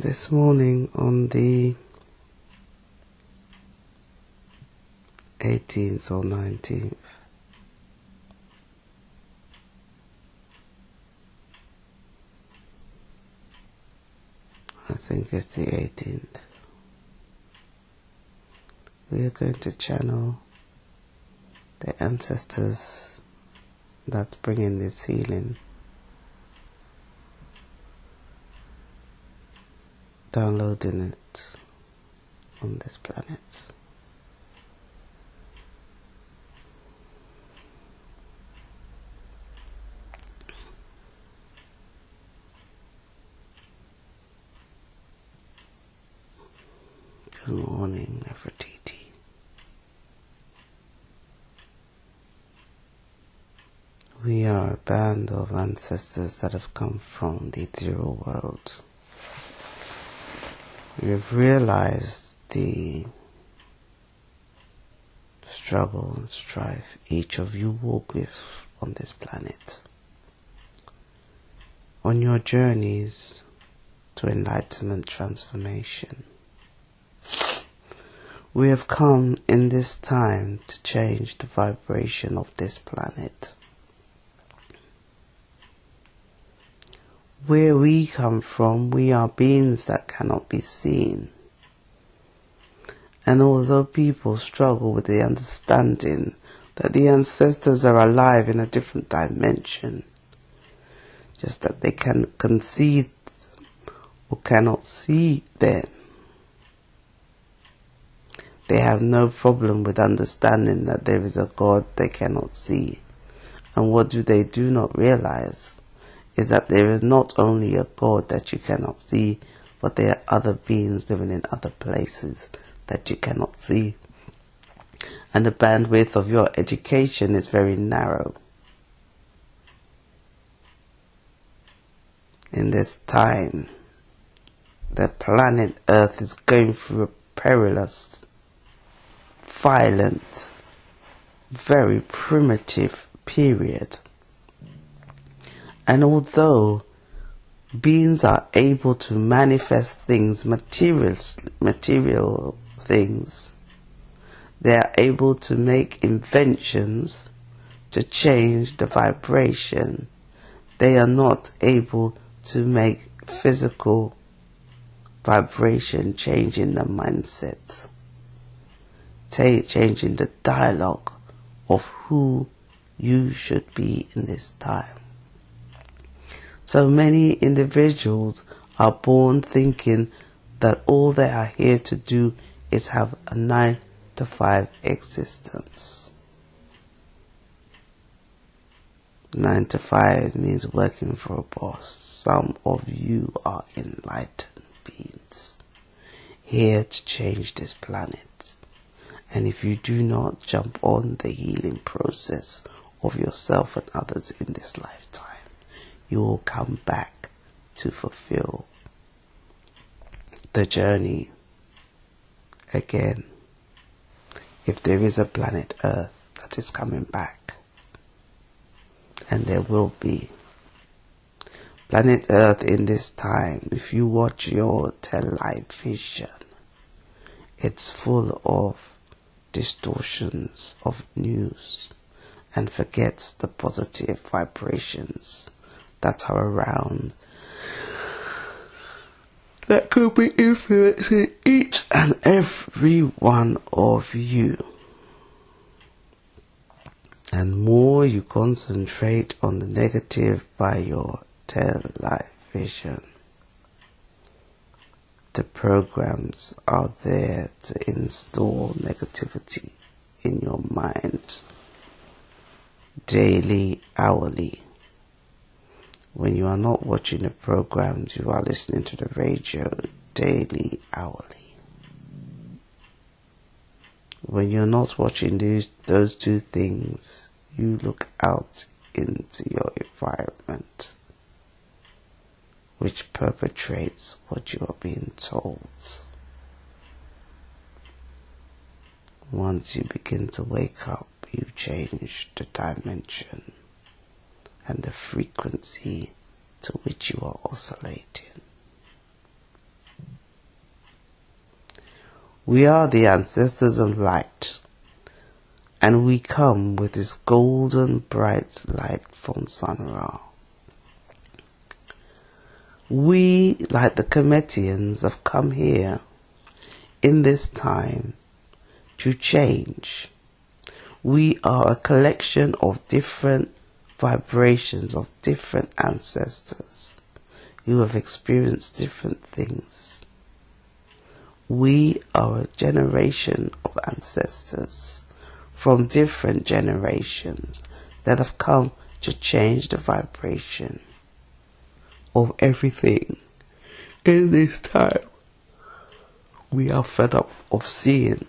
This morning on the 18th or 19th, I think it's the 18th, we are going to channel the ancestors that's bringing this healing, downloading it on this planet. Good morning, Neferatiti. We are a band of ancestors that have come from the ethereal world. We have realized the struggle and strife each of you walk with on this planet. On your journeys to enlightenment transformation, we have come in this time to change the vibration of this planet. Where we come from, we are beings that cannot be seen. And although people struggle with the understanding that the ancestors are alive in a different dimension, just that they can conceive or cannot see them, they have no problem with understanding that there is a God they cannot see. And what they do not realize is that there is not only a God that you cannot see, but there are other beings living in other places that you cannot see. And the bandwidth of your education is very narrow. In this time, the planet Earth is going through a perilous, violent, very primitive period. And although beings are able to manifest things, material things, they are able to make inventions to change the vibration. They are not able to make physical vibration changing the mindset, changing the dialogue of who you should be in this time. So many individuals are born thinking that all they are here to do is have a 9-to-5 existence. 9 to 5 means working for a boss. Some of you are enlightened beings, here to change this planet. And if you do not jump on the healing process of yourself and others in this lifetime, you will come back to fulfill the journey again. If there is a planet Earth that is coming back, and there will be, planet Earth in this time, if you watch your television, it's full of distortions of news and forgets the positive vibrations that are around, that could be influencing each and every one of you. And more you concentrate on the negative by your television, the programs are there to install negativity in your mind, daily, hourly. When you are not watching the programs, you are listening to the radio daily, hourly. When you're not watching those two things, you look out into your environment, which perpetrates what you are being told. Once you begin to wake up, you change the dimension and the frequency to which you are oscillating. We are the ancestors of light, and we come with this golden bright light from Sun Ra. We, like the Cometians, have come here in this time to change. We are a collection of different vibrations of different ancestors who have experienced different things. We are a generation of ancestors from different generations that have come to change the vibration of everything in this time. We are fed up of seeing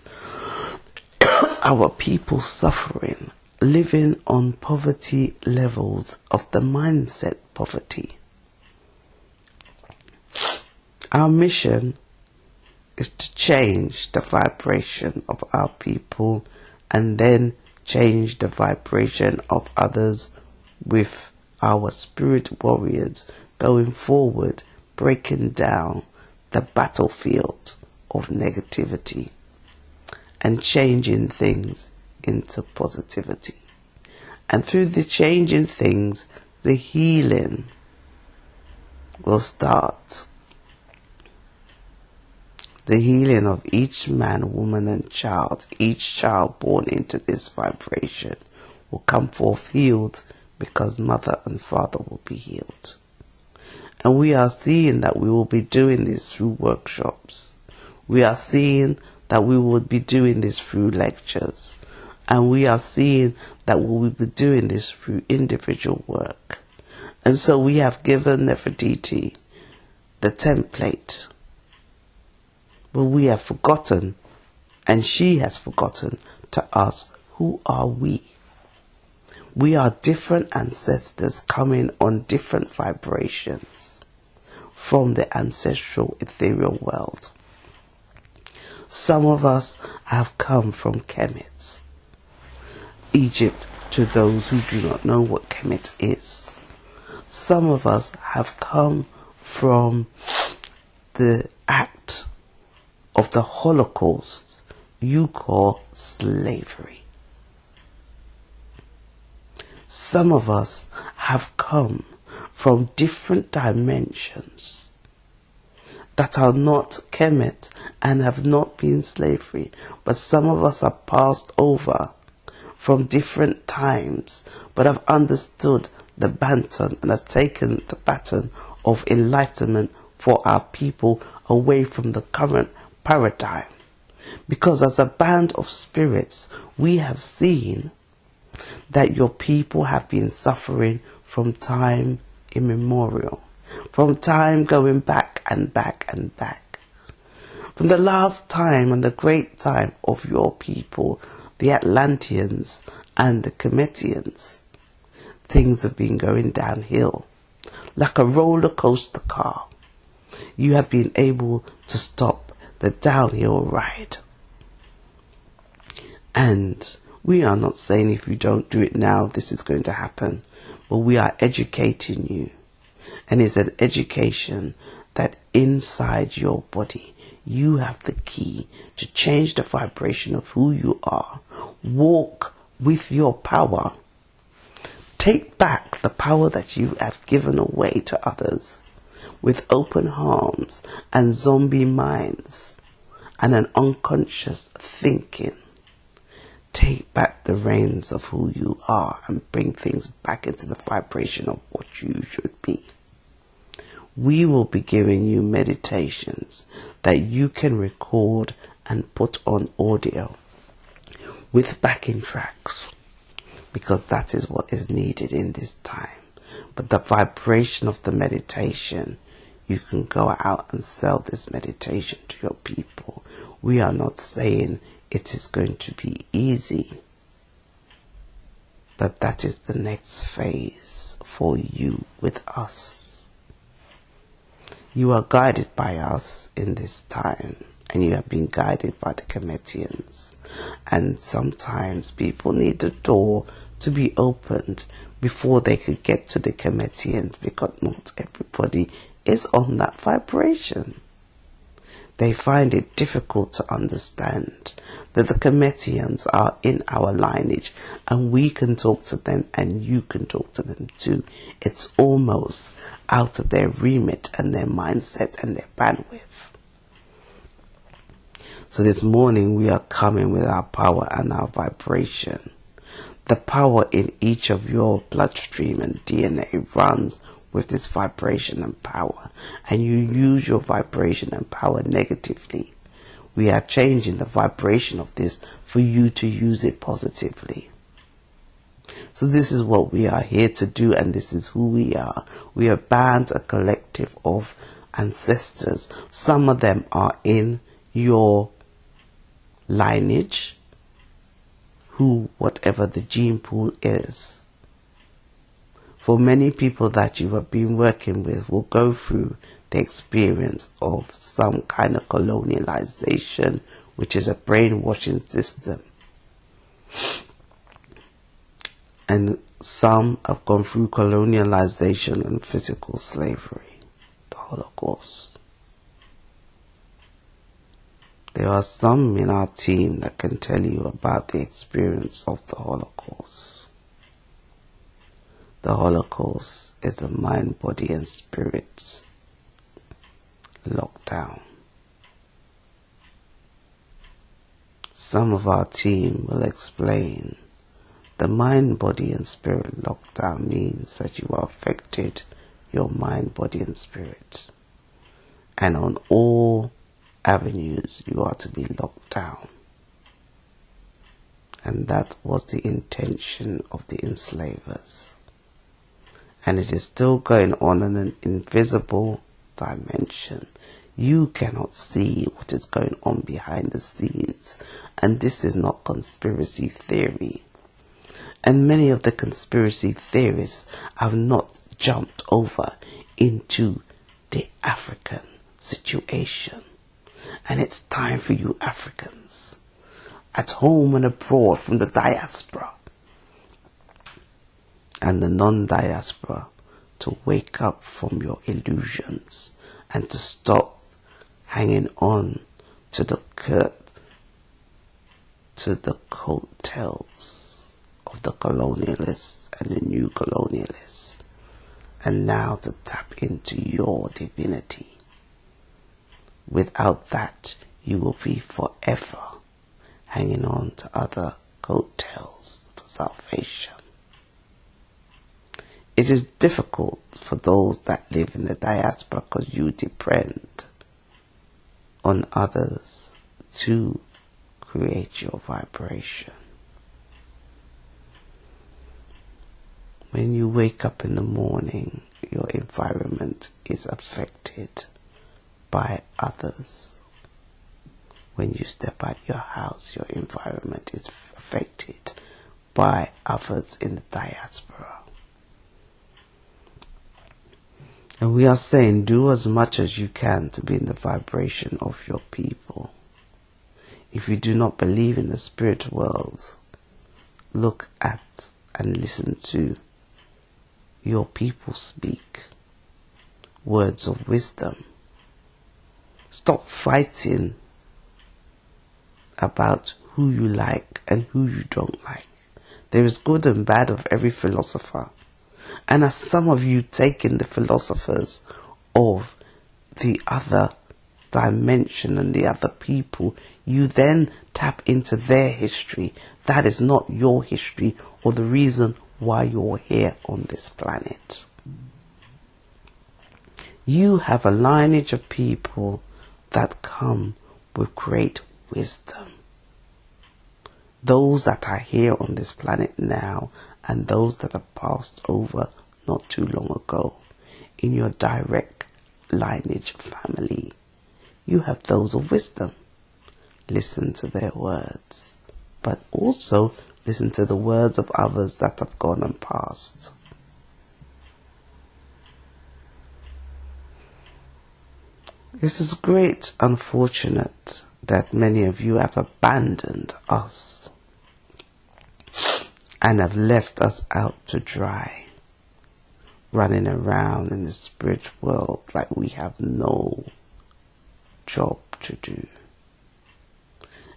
our people suffering, living on poverty levels of the mindset poverty. Our mission is to change the vibration of our people and then change the vibration of others with our spirit warriors going forward, breaking down the battlefield of negativity and changing things into positivity. And through the changing things, the healing will start. The healing of each man, woman and child, each child born into this vibration will come forth healed because mother and father will be healed. And we are seeing that we will be doing this through workshops. We are seeing that we will be doing this through lectures. And we are seeing that we will be doing this through individual work. And so we have given Neferatiti the template. But we have forgotten, and she has forgotten, to ask, who are we? We are different ancestors coming on different vibrations from the ancestral ethereal world. Some of us have come from Kemet, Egypt, to those who do not know what Kemet is. Some of us have come from the act of the Holocaust you call slavery. Some of us have come from different dimensions that are not Kemet and have not been slavery, but some of us are passed over from different times but have understood the baton and have taken the baton of enlightenment for our people away from the current paradigm. Because as a band of spirits, we have seen that your people have been suffering from time immemorial, from time going back and back and back. From the last time and the great time of your people, the Atlanteans and the Cometians, things have been going downhill like a roller coaster car. You have been able to stop the downhill ride. And we are not saying if you don't do it now, this is going to happen. But we are educating you. And it's an education that inside your body, you have the key to change the vibration of who you are. Walk with your power. Take back the power that you have given away to others with open arms and zombie minds and an unconscious thinking. Take back the reins of who you are and bring things back into the vibration of what you should be. We will be giving you meditations that you can record and put on audio with backing tracks, because that is what is needed in this time. But the vibration of the meditation, you can go out and sell this meditation to your people. We are not saying it is going to be easy, but that is the next phase for you with us. You are guided by us in this time, and you have been guided by the Cometians. And sometimes people need the door to be opened before they could get to the Cometians, because not everybody is on that vibration. they find it difficult to understand that the Cometians are in our lineage and we can talk to them and you can talk to them too. It's almost out of their remit and their mindset and their bandwidth. So this morning we are coming with our power and our vibration. The power in each of your bloodstream and DNA runs with this vibration and power, and you use your vibration and power negatively. We are changing the vibration of this for you to use it positively. So this is what we are here to do, and this is who we are. We are a collective of ancestors. Some of them are in your lineage, whatever the gene pool is. For many people that you have been working with will go through the experience of some kind of colonialization, which is a brainwashing system. And some have gone through colonialization and physical slavery, the Holocaust. There are some in our team that can tell you about the experience of the Holocaust. The Holocaust is a mind, body and spirit lockdown. Some of our team will explain the mind, body and spirit lockdown means that you are affected, your mind, body and spirit. And on all avenues you are to be locked down. And that was the intention of the enslavers. And it is still going on in an invisible dimension. You cannot see what is going on behind the scenes. And this is not conspiracy theory. And many of the conspiracy theorists have not jumped over into the African situation. And it's time for you Africans, at home and abroad, from the diaspora and the non-diaspora, to wake up from your illusions and to stop hanging on to the coattails of the colonialists and the new colonialists, and now to tap into your divinity. Without that, you will be forever hanging on to other coattails for salvation. It is difficult for those that live in the diaspora because you depend on others to create your vibration. When you wake up in the morning, your environment is affected by others. When you step out your house, your environment is affected by others in the diaspora. And we are saying, do as much as you can to be in the vibration of your people. If you do not believe in the spirit world, look at and listen to your people speak words of wisdom. Stop fighting about who you like and who you don't like. There is good and bad of every philosopher. And as some of you take in the philosophers of the other dimension and the other people, you then tap into their history. That is not your history or the reason why you're here on this planet. You have a lineage of people that come with great wisdom. Those that are here on this planet now and those that have passed over not too long ago in your direct lineage family, you have those of wisdom. Listen to their words, but also listen to the words of others that have gone and passed. It is great unfortunate that many of you have abandoned us and have left us out to dry, running around in the spirit world like we have no job to do.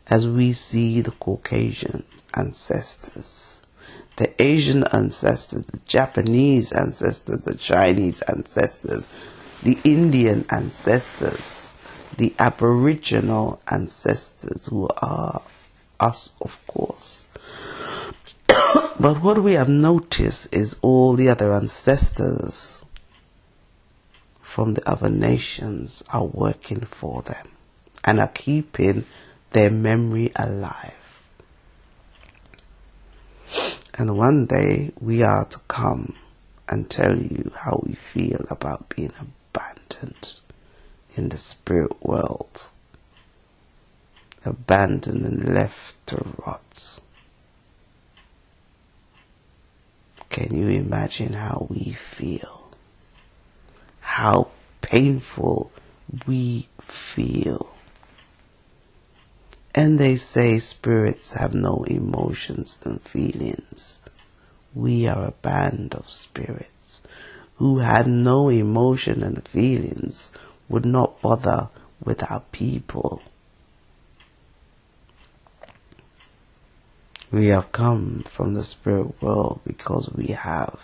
As we see the Caucasian ancestors, the Asian ancestors, the Japanese ancestors, the Chinese ancestors, the Indian ancestors, the Aboriginal ancestors, who are us, of course. But what we have noticed is all the other ancestors from the other nations are working for them and are keeping their memory alive. And one day we are to come and tell you how we feel about being abandoned in the spirit world, abandoned and left to rot. Can you imagine how we feel? How painful we feel. And they say spirits have no emotions and feelings. We are a band of spirits who had no emotion and feelings, would not bother with our people. We have come from the spirit world because we have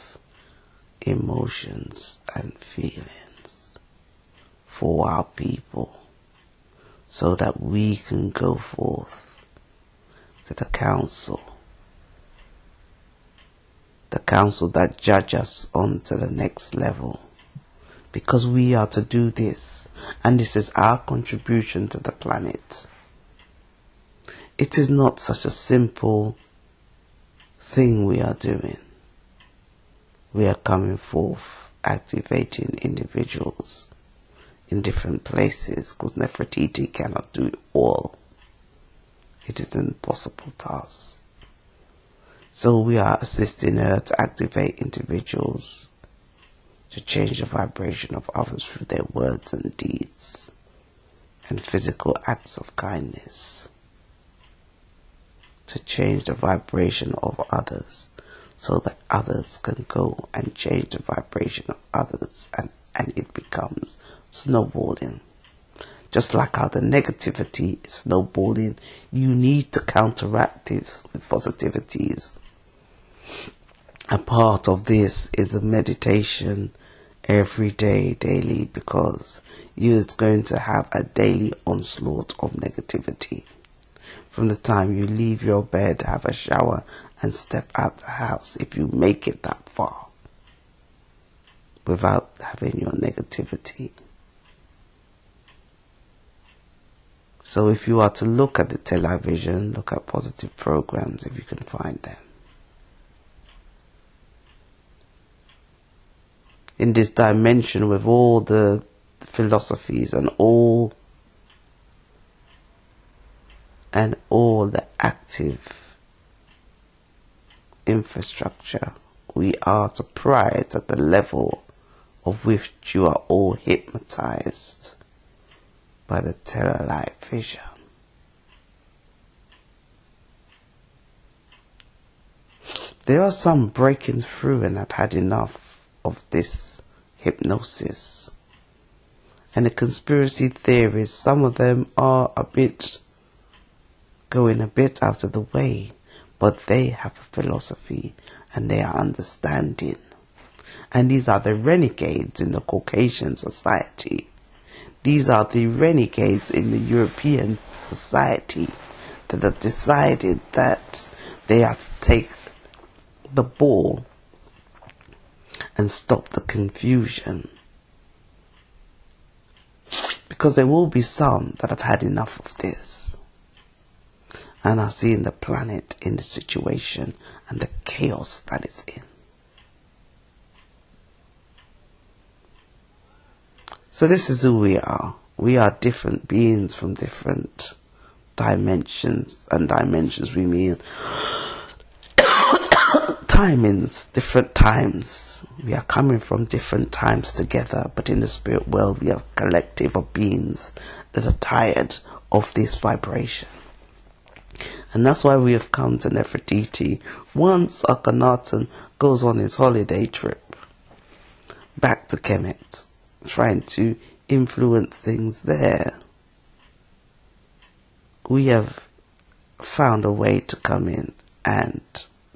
emotions and feelings for our people, so that we can go forth to the council that judge us on to the next level, because we are to do this, and this is our contribution to the planet. It is not such a simple thing we are doing. We are coming forth, activating individuals in different places, because Neferatiti cannot do it all. It is an impossible task. So we are assisting her to activate individuals to change the vibration of others through their words and deeds and physical acts of kindness, to change the vibration of others so that others can go and change the vibration of others, and it becomes snowballing. Just like how the negativity is snowballing, you need to counteract this with positivities. A part of this is a meditation every day, daily, because you're going to have a daily onslaught of negativity. From the time you leave your bed, have a shower and step out the house, if you make it that far without having your negativity. So if you are to look at the television, look at positive programs if you can find them. In this dimension, with all the philosophies and all the active infrastructure, we are surprised at the level of which you are all hypnotized by the telelight vision. There are some breaking through and have had enough of this hypnosis. And the conspiracy theories, some of them are going a bit out of the way, but they have a philosophy and they are understanding. And these are the renegades in the Caucasian society. These are the renegades in the European society that have decided that they have to take the ball and stop the confusion. Because there will be some that have had enough of this and are seeing the planet in the situation and the chaos that it's in. So this is who we are. We are different beings from different dimensions, and dimensions we mean timings, different times. We are coming from different times together, but in the spirit world we are a collective of beings that are tired of this vibration. And that's why we have come to Nefertiti. Once Akhenaten goes on his holiday trip back to Kemet, trying to influence things there. we have found a way to come in and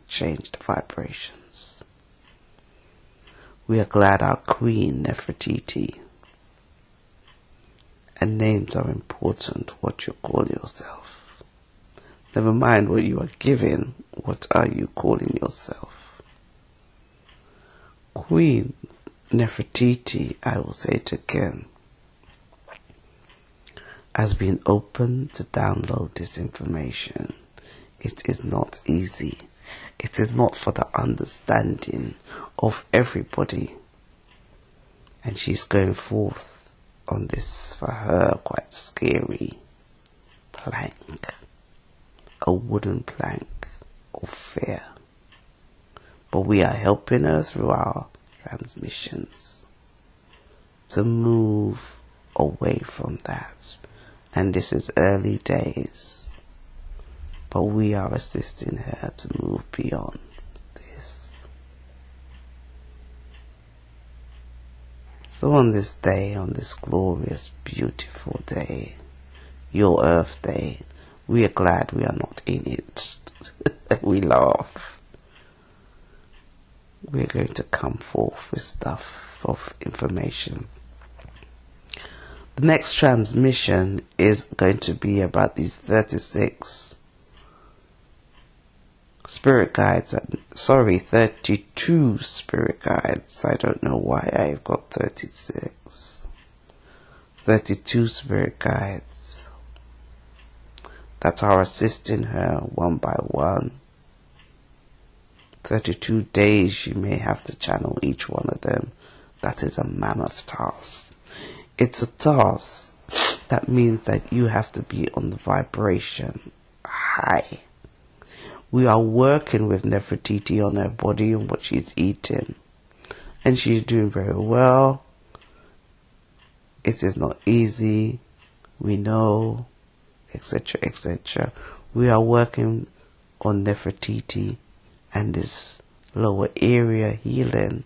change the vibrations. We are glad our Queen Nefertiti, and names are important, what you call yourself. Never mind what you are given, what are you calling yourself? Queen Nefertiti, I will say it again, has been open to download this information. It is not easy. It is not for the understanding of everybody. And she's going forth on this, for her, quite scary plank. A wooden plank of fear. But we are helping her through our transmissions to move away from that. And this is early days, but we are assisting her to move beyond this. So on this day, on this glorious, beautiful day, your Earth Day, we are glad we are not in it. We laugh. We're going to come forth with stuff of information. The next transmission is going to be about these 36 spirit guides. 32 spirit guides. I don't know why I've got 36. 32 spirit guides that are assisting her one by one. 32 days she may have to channel each one of them. That is a mammoth task. It's a task that means that you have to be on the vibration high. We are working with Nefertiti on her body and what she's eating. And she's doing very well. It is not easy. We know, etc., etc. We are working on Nefertiti and this lower area healing.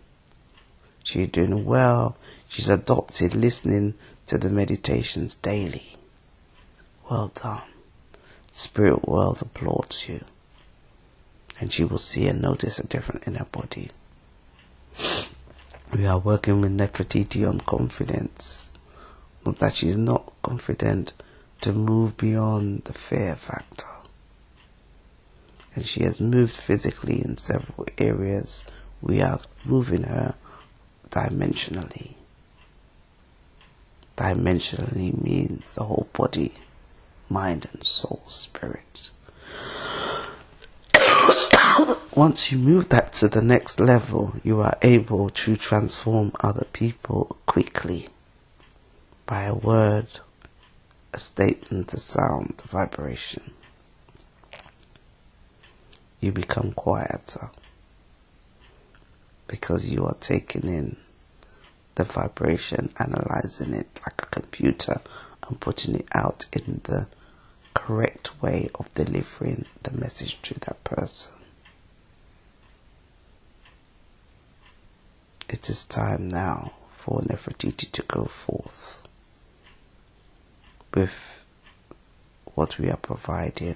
She's doing well. She's adopted listening to the meditations daily. Well done. Spirit world applauds you. And she will see and notice a difference in her body. We are working with Nefertiti on confidence. Not that she's not confident, to move beyond the fear factor. And she has moved physically in several areas. We are moving her dimensionally. Dimensionally means the whole body, mind and soul, spirit. Once you move that to the next level, you are able to transform other people quickly by a word, a statement, a sound, a vibration. You become quieter because you are taking in the vibration, analyzing it like a computer and putting it out in the correct way of delivering the message to that person. It is time now for Nefertiti to go forth with what we are providing.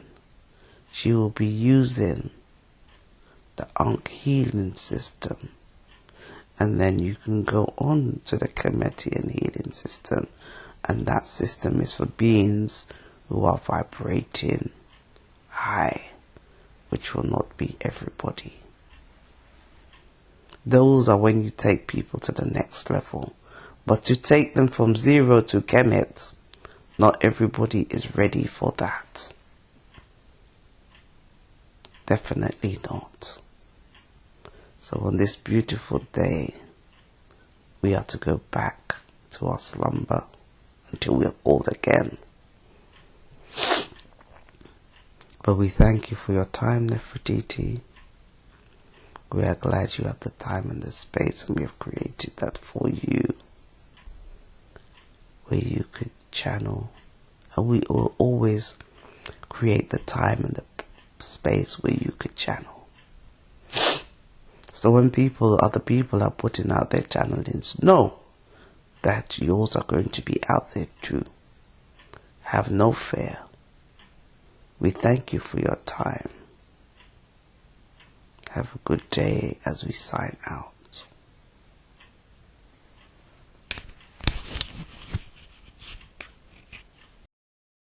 She will be using the Ankh healing system, and then you can go on to the Kemetian healing system, and that system is for beings who are vibrating high, which will not be everybody. Those are when you take people to the next level. But to take them from 0 to Kemet, not everybody is ready for that. Definitely not. So on this beautiful day, we are to go back to our slumber until we are called again. But we thank you for your time, Nefertiti. We are glad you have the time and the space, and we have created that for you, where you could channel. And we will always create the time and the space where you could channel. So when other people are putting out their channelings, know that yours are going to be out there too. Have no fear. We thank you for your time. Have a good day as we sign out.